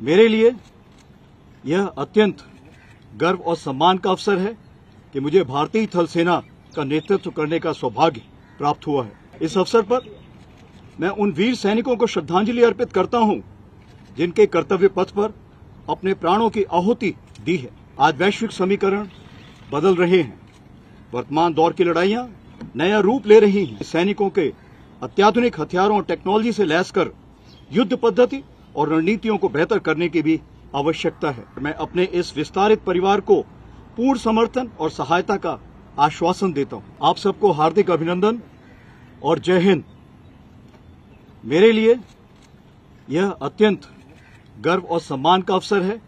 मेरे लिए यह अत्यंत गर्व और सम्मान का अवसर है कि मुझे भारतीय थल सेना का नेतृत्व करने का सौभाग्य प्राप्त हुआ है। इस अवसर पर मैं उन वीर सैनिकों को श्रद्धांजलि अर्पित करता हूं जिनके कर्तव्य पथ पर अपने प्राणों की आहुति दी है। आज वैश्विक समीकरण बदल रहे हैं। वर्तमान दौर की लड़ाइयां नया रूप ले रही हैं। सैनिकों के अत्याधुनिक हथियारों और टेक्नोलॉजी से लैस कर युद्ध पद्धति और रणनीतियों को बेहतर करने की भी आवश्यकता है। मैं अपने इस विस्तारित परिवार को पूर्ण समर्थन और सहायता का आश्वासन देता हूं। आप सबको हार्दिक अभिनंदन और जय हिंद। मेरे लिए यह अत्यंत गर्व और सम्मान का अवसर है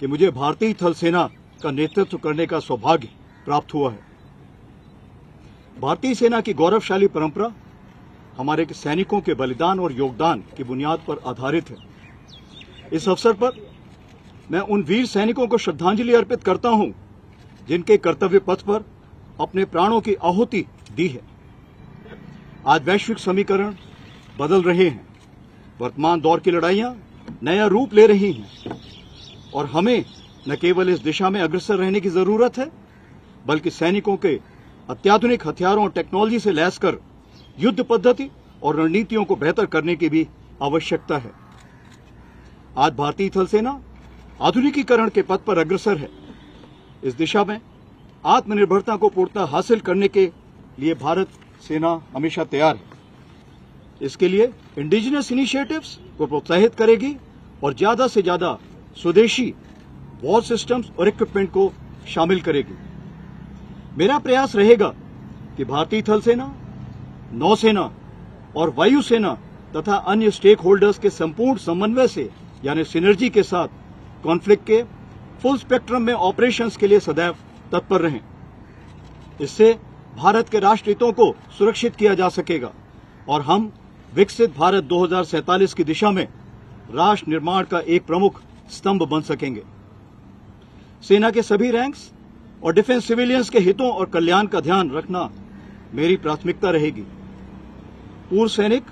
कि मुझे भारतीय थल सेना का नेतृत्व करने का सौभाग्य प्राप्त हुआ है। भारतीय सेना की गौरवशाली परंपरा हमारे सैनिकों के बलिदान और योगदान की बुनियाद पर आधारित है। इस अवसर पर मैं उन वीर सैनिकों को श्रद्धांजलि अर्पित करता हूं जिनके कर्तव्य पथ पर अपने प्राणों की आहुति दी है। आज वैश्विक समीकरण बदल रहे हैं। वर्तमान दौर की लड़ाइयां नया रूप ले रही हैं और हमें न केवल इस दिशा में अग्रसर रहने की जरूरत है, बल्कि सैनिकों के अत्याधुनिक हथियारों और टेक्नोलॉजी से लैस कर युद्ध पद्धति और रणनीतियों को बेहतर करने की भी आवश्यकता है। आज भारतीय थल सेना आधुनिकीकरण के पथ पर अग्रसर है। इस दिशा में आत्मनिर्भरता को पूर्णतः हासिल करने के लिए भारत सेना हमेशा तैयार है। इसके लिए इंडिजिनस इनिशिएटिव्स को प्रोत्साहित करेगी और ज्यादा से ज्यादा स्वदेशी वॉर सिस्टम्स और इक्विपमेंट को शामिल करेगी। मेरा प्रयास रहेगा कि भारतीय थल सेना, नौसेना और वायुसेना तथा अन्य स्टेक होल्डर्स के संपूर्ण समन्वय से यानी सिनर्जी के साथ कॉन्फ्लिक्ट के फुल स्पेक्ट्रम में ऑपरेशंस के लिए सदैव तत्पर रहें। इससे भारत के राष्ट्र हितों को सुरक्षित किया जा सकेगा और हम विकसित भारत 2047 की दिशा में राष्ट्र निर्माण का एक प्रमुख स्तंभ बन सकेंगे। सेना के सभी रैंक्स और डिफेंस सिविलियंस के हितों और कल्याण का ध्यान रखना मेरी प्राथमिकता रहेगी। पूर्व सैनिक,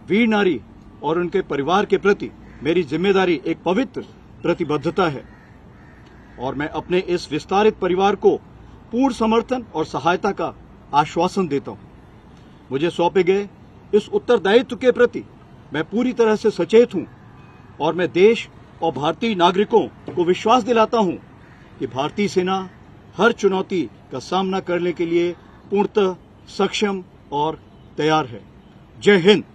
वीर नारी और उनके परिवार के प्रति मेरी जिम्मेदारी एक पवित्र प्रतिबद्धता है और मैं अपने इस विस्तारित परिवार को पूर्ण समर्थन और सहायता का आश्वासन देता हूं। मुझे सौंपे गए इस उत्तरदायित्व के प्रति मैं पूरी तरह से सचेत हूं और मैं देश और भारतीय नागरिकों को विश्वास दिलाता हूं कि भारतीय सेना हर चुनौती का सामना करने के लिए पूर्णतः सक्षम और तैयार है। जय हिंद।